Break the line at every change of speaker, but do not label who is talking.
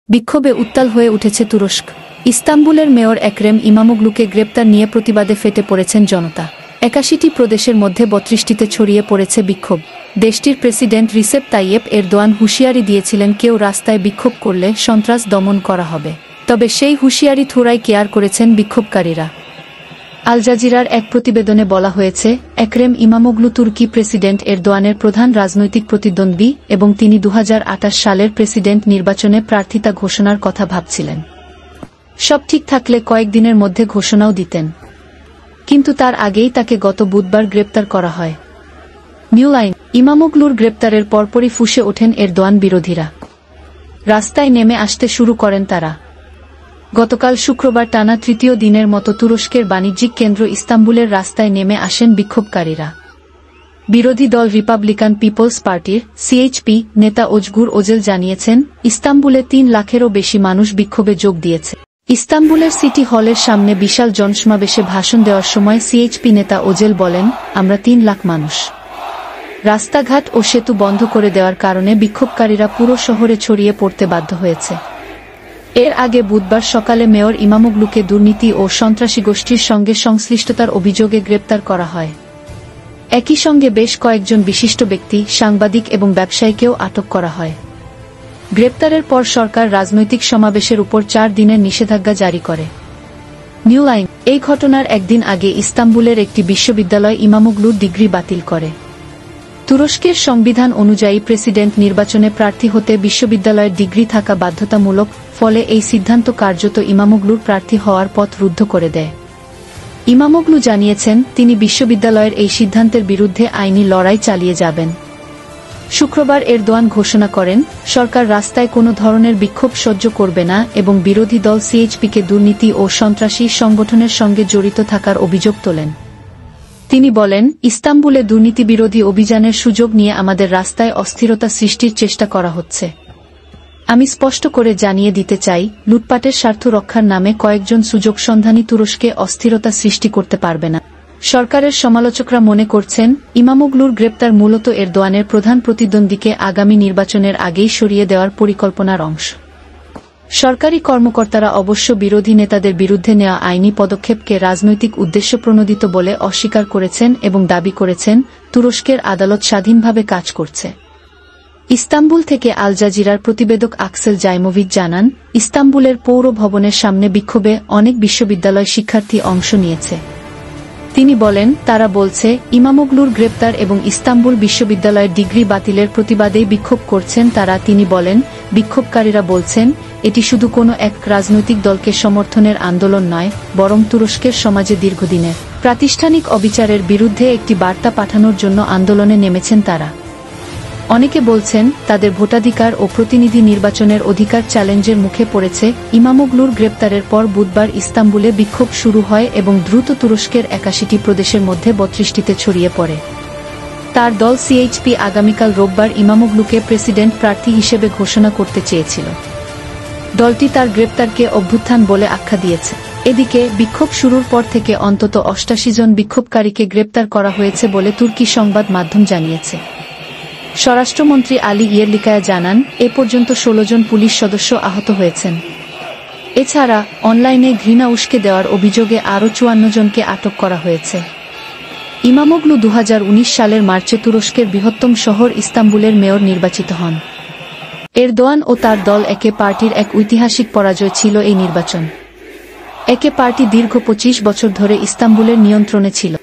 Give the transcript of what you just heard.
বিক্ষোভে উত্তাল হয়ে উঠেছে তুরস্ক। ইস্তাম্বুলের মেয়র এক্রেম ইমামোগলুকে গ্রেপ্তার নিয়ে প্রতিবাদে ফেটে পড়েছেন জনতা। ৮১টি প্রদেশের মধ্যে ৩২টিতে ছড়িয়ে পড়েছে বিক্ষোভ। দেশটির প্রেসিডেন্ট রিসেপ তাইয়েপ এরদোয়ান হুঁশিয়ারি দিয়েছিলেন কেউ রাস্তায় বিক্ষোভ করলে সন্ত্রাস দমন করা হবে, তবে সেই হুঁশিয়ারি থোড়াই কেয়ার করেছেন বিক্ষোভকারীরা। আল জাজিরার এক প্রতিবেদনে বলা হয়েছে, এক্রেম ইমামোগলু তুর্কি প্রেসিডেন্ট এরদোয়ানের প্রধান রাজনৈতিক প্রতিদ্বন্দ্বী এবং তিনি ২০২৮ সালের প্রেসিডেন্ট নির্বাচনে প্রার্থিতা ঘোষণার কথা ভাবছিলেন। সব ঠিক থাকলে কয়েকদিনের মধ্যে ঘোষণাও দিতেন, কিন্তু তার আগেই তাকে গত বুধবার গ্রেপ্তার করা হয়। New line. ইমামোগলুর গ্রেপ্তারের পরপরই ফুঁসে ওঠেন এরদোয়ান বিরোধীরা। রাস্তায় নেমে আসতে শুরু করেন তারা। গতকাল শুক্রবার টানা তৃতীয় দিনের মতো তুরস্কের বাণিজ্যিক কেন্দ্র ইস্তাম্বুলের রাস্তায় নেমে আসেন বিক্ষোভকারীরা। বিরোধী দল রিপাবলিকান পিপলস পার্টির সিএইচপি নেতা ওজগুর ওজেল জানিয়েছেন, ইস্তাম্বুলে ৩ লাখেরও বেশি মানুষ বিক্ষোভে যোগ দিয়েছে। ইস্তাম্বুলের সিটি হলের সামনে বিশাল জনসমাবেশে ভাষণ দেওয়ার সময় সিএইচপি নেতা ওজেল বলেন, আমরা ৩ লাখ মানুষ। রাস্তাঘাট ও সেতু বন্ধ করে দেওয়ার কারণে বিক্ষোভকারীরা পুরো শহরে ছড়িয়ে পড়তে বাধ্য হয়েছে। এর আগে বুধবার সকালে মেয়র ইমামোগলুকে দুর্নীতি ও সন্ত্রাসী গোষ্ঠীর সঙ্গে সংশ্লিষ্টতার অভিযোগে গ্রেপ্তার করা হয়। একই সঙ্গে বেশ কয়েকজন বিশিষ্ট ব্যক্তি, সাংবাদিক এবং ব্যবসায়ীকেও আটক করা হয়। গ্রেপ্তারের পর সরকার রাজনৈতিক সমাবেশের উপর ৪ দিনের নিষেধাজ্ঞা জারি করে। New line. এই ঘটনার একদিন আগে ইস্তাম্বুলের একটি বিশ্ববিদ্যালয় ইমামোগলুর ডিগ্রি বাতিল করে। তুরস্কের সংবিধান অনুযায়ী প্রেসিডেন্ট নির্বাচনে প্রার্থী হতে বিশ্ববিদ্যালয়ের ডিগ্রি থাকা বাধ্যতামূলক, ফলে এই সিদ্ধান্ত কার্যত ইমামোগলুর প্রার্থী হওয়ার পথ রুদ্ধ করে দেয়। ইমামোগলু জানিয়েছেন, তিনি বিশ্ববিদ্যালয়ের এই সিদ্ধান্তের বিরুদ্ধে আইনি লড়াই চালিয়ে যাবেন। শুক্রবার এরদোয়ান ঘোষণা করেন, সরকার রাস্তায় কোনো ধরনের বিক্ষোভ সহ্য করবে না এবং বিরোধী দল সিএইচপিকে দুর্নীতি ও সন্ত্রাসী সংগঠনের সঙ্গে জড়িত থাকার অভিযোগ তোলেন। তিনি বলেন, ইস্তাম্বুলে দুর্নীতিবিরোধী অভিযানের সুযোগ নিয়ে আমাদের রাস্তায় অস্থিরতা সৃষ্টির চেষ্টা করা হচ্ছে। আমি স্পষ্ট করে জানিয়ে দিতে চাই, লুটপাটের স্বার্থ রক্ষার নামে কয়েকজন সুযোগ সন্ধানী তুরস্কে অস্থিরতা সৃষ্টি করতে পারবে না। সরকারের সমালোচকরা মনে করছেন, ইমামোগলুর গ্রেপ্তার মূলত এরদোয়ানের প্রধান প্রতিদ্বন্দ্বীকে আগামী নির্বাচনের আগেই সরিয়ে দেওয়ার পরিকল্পনার অংশ। সরকারি কর্মকর্তারা অবশ্য বিরোধী নেতাদের বিরুদ্ধে নেওয়া আইনি পদক্ষেপকে রাজনৈতিক উদ্দেশ্যপ্রণোদিত বলে অস্বীকার করেছেন এবং দাবি করেছেন, তুরস্কের আদালত স্বাধীনভাবে কাজ করছে। ইস্তাম্বুল থেকে আল জাজিরার প্রতিবেদক আকসেল জাইমোভিচ জানান, ইস্তাম্বুলের পৌর ভবনের সামনে বিক্ষোভে অনেক বিশ্ববিদ্যালয় শিক্ষার্থী অংশ নিয়েছে। তিনি বলেন, তারা বলছে, ইমামোগলুর গ্রেপ্তার এবং ইস্তাম্বুল বিশ্ববিদ্যালয়ের ডিগ্রি বাতিলের প্রতিবাদেই বিক্ষোভ করছেন তারা। তিনি বলেন, বিক্ষোভকারীরা বলছেন, এটি শুধু কোনো এক রাজনৈতিক দলকে সমর্থনের আন্দোলন নয়, বরং তুরস্কের সমাজে দীর্ঘদিনের প্রাতিষ্ঠানিক অবিচারের বিরুদ্ধে একটি বার্তা পাঠানোর জন্য আন্দোলনে নেমেছেন তারা। অনেকে বলছেন, তাদের ভোটাধিকার ও প্রতিনিধি নির্বাচনের অধিকার চ্যালেঞ্জের মুখে পড়েছে। ইমামোগলুর গ্রেপ্তারের পর বুধবার ইস্তাম্বুলে বিক্ষোভ শুরু হয় এবং দ্রুত তুরস্কের ৮১টি প্রদেশের মধ্যে ৩২টিতে ছড়িয়ে পড়ে। তার দল সিএইচপি আগামীকাল রোববার ইমামোগলুকে প্রেসিডেন্ট প্রার্থী হিসেবে ঘোষণা করতে চেয়েছিল। দলটি তার গ্রেপ্তারকে অভ্যুত্থান বলে আখ্যা দিয়েছে। এদিকে, বিক্ষোভ শুরুর পর থেকে অন্তত ৮৮ জন বিক্ষোভকারীকে গ্রেপ্তার করা হয়েছে বলে তুর্কি সংবাদ মাধ্যম জানিয়েছে। স্বরাষ্ট্রমন্ত্রী আলী ইয়েরলিকায়া জানান, এ পর্যন্ত ১৬ জন পুলিশ সদস্য আহত হয়েছেন। এছাড়া অনলাইনে ঘৃণা উস্কে দেওয়ার অভিযোগে আরও ৫৪ জনকে আটক করা হয়েছে। ইমামোগলু ২০১৯ সালের মার্চে তুরস্কের বৃহত্তম শহর ইস্তাম্বুলের মেয়র নির্বাচিত হন। এরদোয়ান ও তার দল একে পার্টির এক ঐতিহাসিক পরাজয় ছিল এই নির্বাচন। একে পার্টি দীর্ঘ ২৫ বছর ধরে ইস্তাম্বুলের নিয়ন্ত্রণে ছিল।